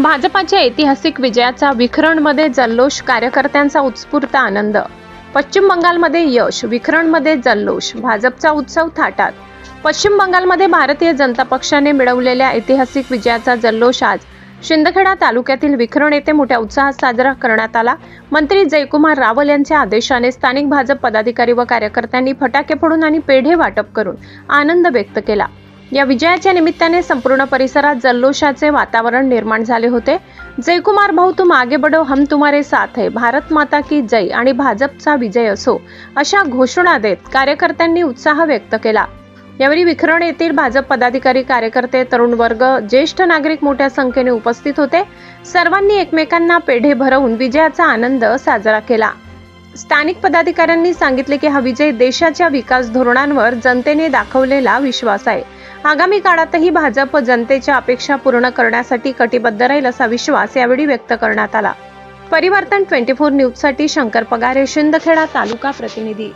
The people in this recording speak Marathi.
भाजपाच्या ऐतिहासिक विजयाचा विखरणमध्ये जल्लोष, कार्यकर्त्यांचा उत्स्फूर्त आनंद. पश्चिम बंगालमध्ये यश, विखरणमध्ये जल्लोष, भाजपचा उत्सव थाटात. पश्चिम बंगालमध्ये भारतीय जनता पक्षाने मिळवलेल्या ऐतिहासिक विजयाचा जल्लोष आज शिंदखेडा तालुक्यातील विखरण येथे मोठ्या उत्साहात साजरा करण्यात आला. मंत्री जयकुमार रावल यांच्या आदेशाने स्थानिक भाजप पदाधिकारी व कार्यकर्त्यांनी फटाके फोडून आणि पेढे वाटप करून आनंद व्यक्त केला. या विजयाच्या निमित्ताने संपूर्ण परिसरात जल्लोषाचे वातावरण निर्माण झाले होते. जयकुमार भाऊ तुम आगे बढ़ो, हम तुम्हारे साथ है, भारत माता की जय आणि भाजपचा विजय असो अशा घोषणा देत कार्यकर्त्यांनी उत्साह व्यक्त केला. यावेळी विखरण येथील भाजप पदाधिकारी, कार्यकर्ते, तरुण वर्ग, ज्येष्ठ नागरिक मोठ्या संख्येने उपस्थित होते. सर्वांनी एकमेकांना पेढे भरवून विजयाचा आनंद साजरा केला. स्थानिक पदाधिकाऱ्यांनी सांगितले की हा विजय देशाच्या विकास धोरणांवर जनतेने दाखवलेला विश्वास आहे. आगामी काळातही भाजप जनतेच्या अपेक्षा पूर्ण करण्यासाठी कटिबद्ध राहील असा विश्वास यावेळी व्यक्त करण्यात आला. परिवर्तन 24 न्यूज साठी शंकर पगारे, शिंदखेडा तालुका प्रतिनिधी.